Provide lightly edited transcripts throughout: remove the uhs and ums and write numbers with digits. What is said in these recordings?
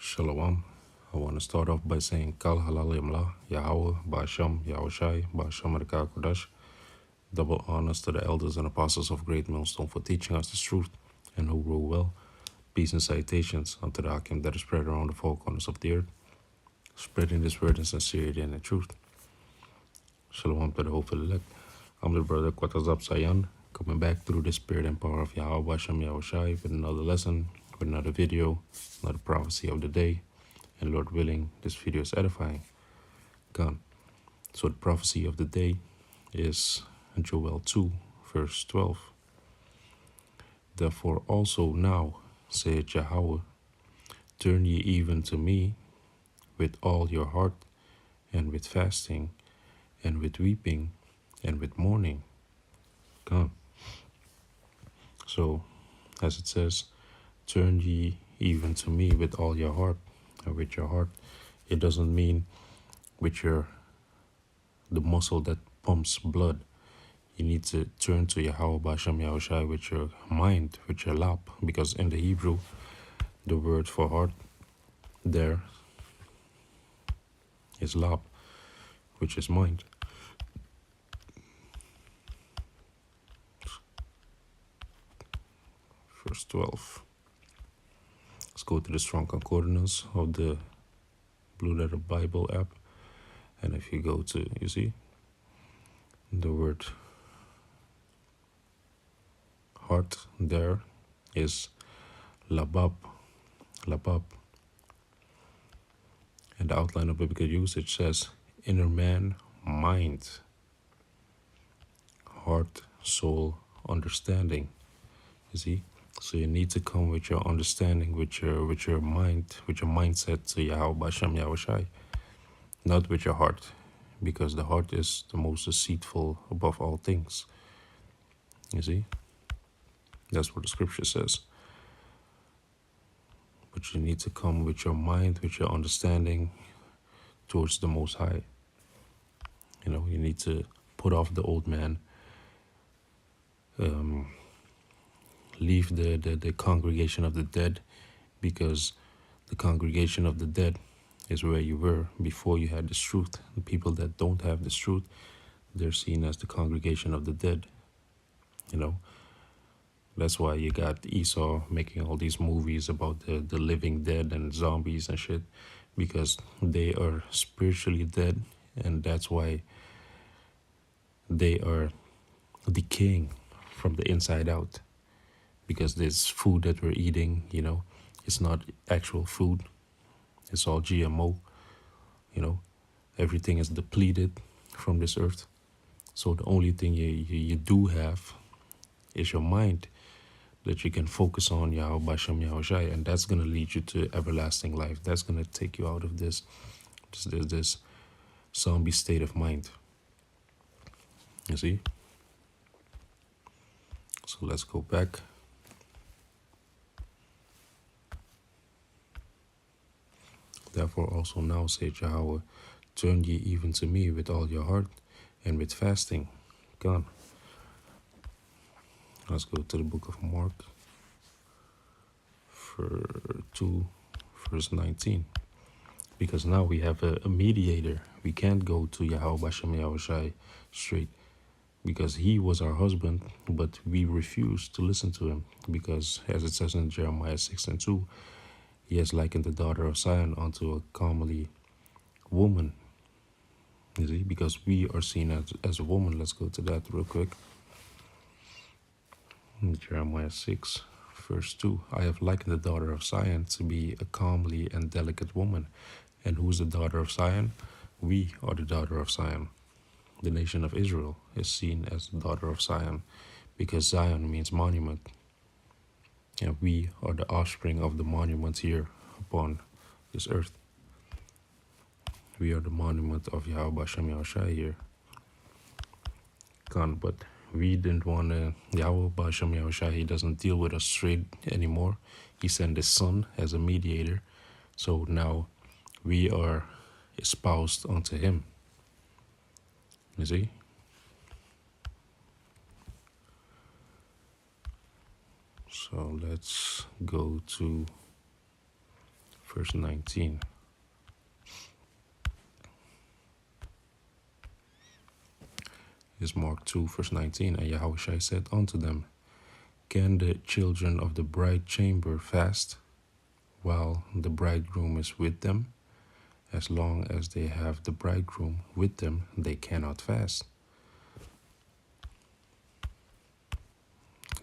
Shalom. I want to start off by saying Kal Halal Yamla, Yahweh, Basham, Yahushai, Basham Rika Kodash. Double honors to the elders and apostles of Great Millstone for teaching us the truth and who rule well. Peace and salutations unto the Hakim that is spread around the four corners of the earth, spreading this word in sincerity and in truth. Shalom to the hopeful elect. I'm the brother Quatazab Sayan, coming back through the spirit and power of Yahweh Basham Yahushai with another lesson, with another video, another prophecy of the day. And Lord willing, this video is edifying. Gone. So the prophecy of the day is Joel 2, verse 12. Therefore also now, saith Yahweh, turn ye even to me with all your heart, and with fasting, and with weeping, and with mourning. Gone. So, as it says, turn ye even to me with all your heart, and with your heart. It doesn't mean with the muscle that pumps blood. You need to turn to Yahweh Basham Yahushai with your mind, with your lap, because in the Hebrew, the word for heart there is lap, which is mind. Verse 12. Let's go to the Strong Concordance of the Blue Letter Bible app. And if you go to, you see, the word heart there is labab, labab. And the outline of biblical usage says inner man, mind, heart, soul, understanding. You see? So you need to come with your understanding, with your mind, with your mindset to Yahweh Basham Yahushai, not with your heart, because the heart is the most deceitful above all things. You see? That's what the scripture says. But you need to come with your mind, with your understanding towards the Most High. You know, you need to put off the old man, leave the congregation of the dead, because the congregation of the dead is where you were before you had this truth. The people that don't have this truth, they're seen as the congregation of the dead. You know, that's why you got Esau making all these movies about the living dead and zombies and shit, because they are spiritually dead, and that's why they are decaying from the inside out. Because this food that we're eating, you know, it's not actual food. It's all GMO, you know. Everything is depleted from this earth. So the only thing you do have is your mind that you can focus on, Yahweh Basham Yahushai, and that's going to lead you to everlasting life. That's going to take you out of this zombie state of mind. You see? So let's go back. Therefore also now, saith Yahweh, turn ye even to me with all your heart, and with fasting. Gone. Let's go to the book of Mark, for 2, verse 19. Because now we have a mediator. We can't go to Yahweh Basham Yahushai straight, because he was our husband, but we refused to listen to him. Because as it says in Jeremiah 6:2, he has likened the daughter of Zion unto a comely woman. You see, because we are seen as a woman. Let's go to that real quick. Jeremiah 6, verse 2. I have likened the daughter of Zion to be a comely and delicate woman. And who's the daughter of Zion? We are the daughter of Zion. The nation of Israel is seen as the daughter of Zion, because Zion means monument. And we are the offspring of the monument here upon this earth. We are the monument of Yahweh Basham Yahushai here. But we didn't want to. Yahweh Basham Yahushai, he doesn't deal with us straight anymore. He sent his son as a mediator. So now we are espoused unto him. You see? So let's go to verse 19. Is Mark 2, verse 19. And Yahushua said unto them, Can the children of the bride chamber fast while the bridegroom is with them? As long as they have the bridegroom with them, they cannot fast.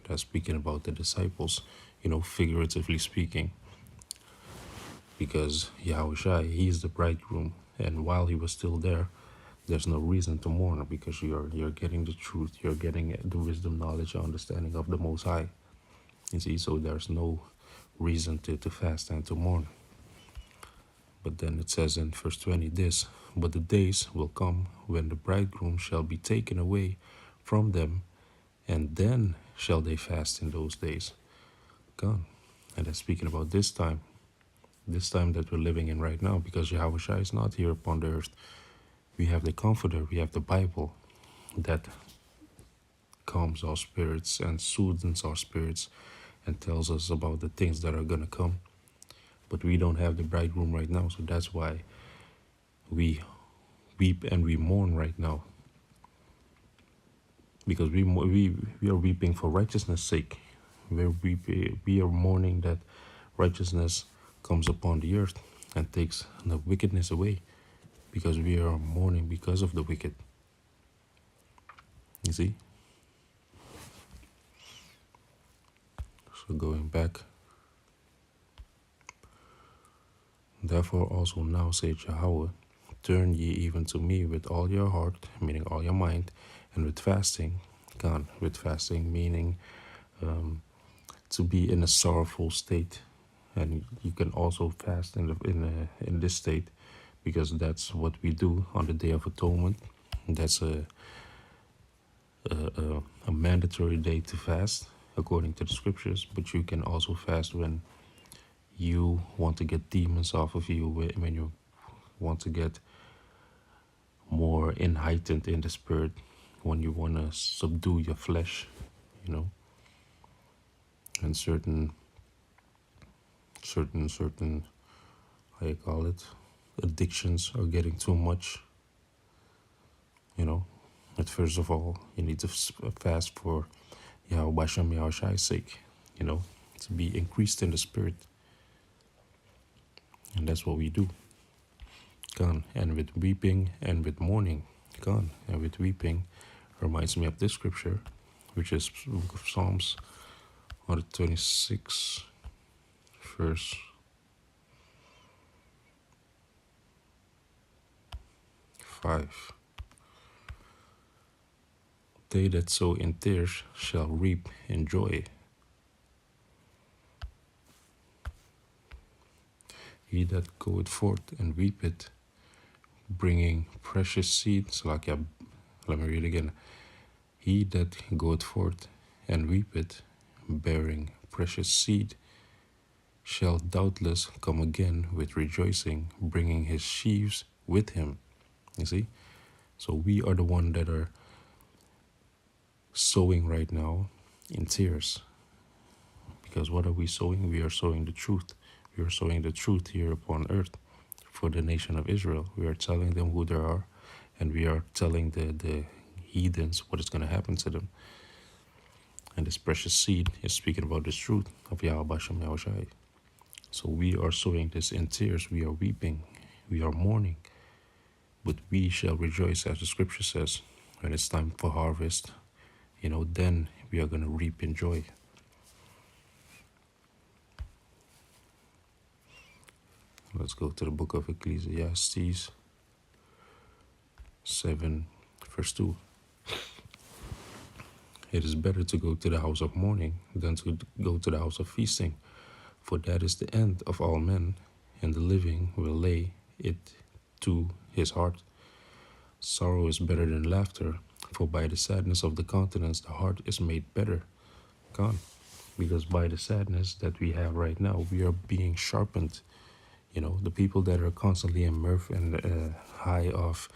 That's speaking about the disciples, figuratively speaking. Because Yahushua, he's the bridegroom. And while he was still there, there's no reason to mourn because you're getting the truth. You're getting the wisdom, knowledge, understanding of the Most High. You see, so there's no reason to fast and to mourn. But then it says in verse 20 this, But the days will come when the bridegroom shall be taken away from them, and then shall they fast in those days. God. And that's speaking about this time that we're living in right now, because Yahushua is not here upon the earth. We have the Comforter, we have the Bible that calms our spirits and soothes our spirits and tells us about the things that are going to come. But we don't have the bridegroom right now, so that's why we weep and we mourn right now. Because we are weeping for righteousness' sake. We are mourning that righteousness comes upon the earth and takes the wickedness away. Because we are mourning because of the wicked. You see? So going back. Therefore also now saith Yahweh, turn ye even to me with all your heart, meaning all your mind, and with fasting. God, with fasting meaning to be in a sorrowful state. And you can also fast in this state, because that's what we do on the Day of Atonement. That's a mandatory day to fast according to the scriptures. But you can also fast when you want to get demons off of you, when you want to get more heightened in the spirit, when you want to subdue your flesh, and certain how you call it, addictions are getting too much. But first of all, you need to fast for Yahweh Shem Yahushai's sake, to be increased in the spirit. And that's what we do. Gone. And with weeping and with mourning. Gone. And with weeping reminds me of this scripture, which is book of Psalms 126, verse 5. They that sow in tears shall reap in joy. He that goeth forth and weepeth, bringing precious seeds. Let me read again. He that goeth forth and weepeth, bearing precious seed, shall doubtless come again with rejoicing, bringing his sheaves with him. You see? So we are the one that are sowing right now in tears. Because what are we sowing? We are sowing the truth. We are sowing the truth here upon earth for the nation of Israel. We are telling them who they are, and we are telling the heathens what is going to happen to them. And this precious seed is speaking about this truth of Yahweh Shem Yahushai. So we are sowing this in tears. We are weeping. We are mourning. But we shall rejoice, as the scripture says, when it's time for harvest. Then we are going to reap in joy. Let's go to the book of Ecclesiastes 7, verse 2. It is better to go to the house of mourning than to go to the house of feasting, for that is the end of all men, and the living will lay it to his heart. Sorrow is better than laughter, for by the sadness of the countenance the heart is made better. God, because by the sadness that we have right now, we are being sharpened. The people that are constantly in mirth and high of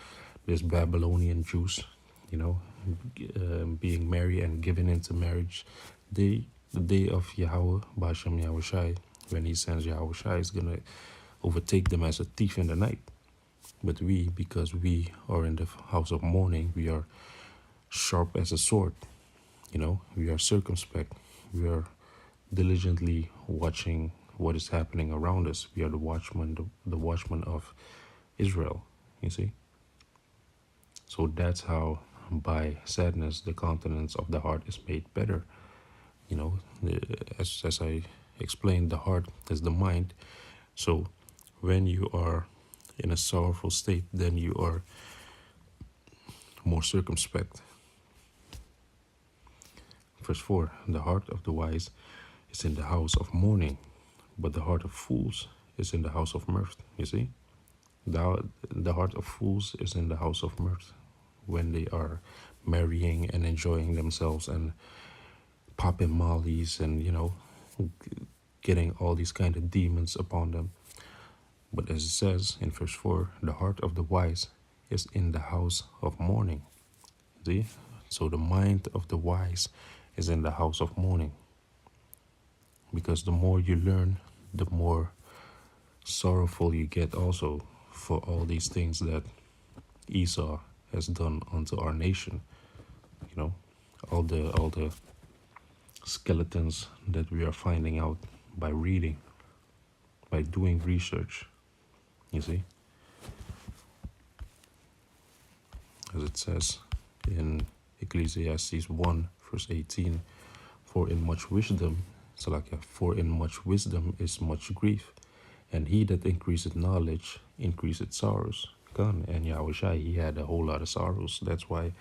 this Babylonian juice, being married and given into marriage, the day of Yahweh, Bashem Yahushai, when he sends Yahushai, is going to overtake them as a thief in the night. But we, because we are in the house of mourning, we are sharp as a sword. We are circumspect. We are diligently watching what is happening around us. We are the watchman, the watchman of Israel. You see. So that's how, by sadness, the countenance of the heart is made better. As I explained, the heart is the mind. So when you are in a sorrowful state, then you are more circumspect. Verse 4, the heart of the wise is in the house of mourning, but the heart of fools is in the house of mirth. You see? The heart of fools is in the house of mirth, when they are marrying and enjoying themselves and popping mollies and, getting all these kind of demons upon them. But as it says in verse 4, the heart of the wise is in the house of mourning. See? So the mind of the wise is in the house of mourning. Because the more you learn, the more sorrowful you get also for all these things that Esau has done unto our nation. All the skeletons that we are finding out by reading, by doing research. You see? As it says in Ecclesiastes 1 verse 18, for in much wisdom is much grief, and he that increaseth knowledge increaseth sorrows. God, and Yahushua, he had a whole lot of sorrows. That's why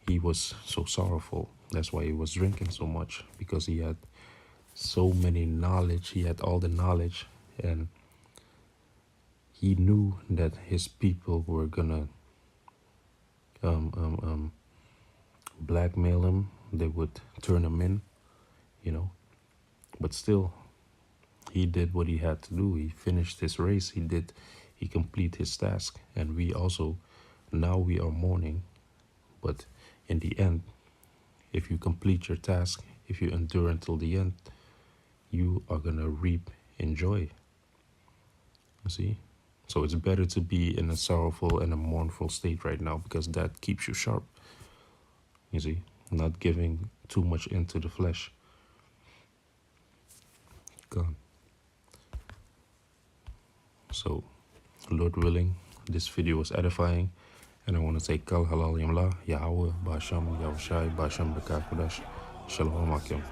he was so sorrowful. That's why he was drinking so much, because he had so many knowledge. He had all the knowledge, and he knew that his people were gonna blackmail him. They would turn him in, but still he did what he had to do. He finished his race. He completed his task. And we also, now we are mourning, but in the end, if you complete your task, if you endure until the end, you are gonna reap in joy. You see? So it's better to be in a sorrowful and a mournful state right now, because that keeps you sharp. You see? Not giving too much into the flesh. God. So, Lord willing, this video was edifying, and I want to say Kal Halal Yamla, Yahweh, Basham, Yahushai, Basham Bekakudash, Shalom Akim.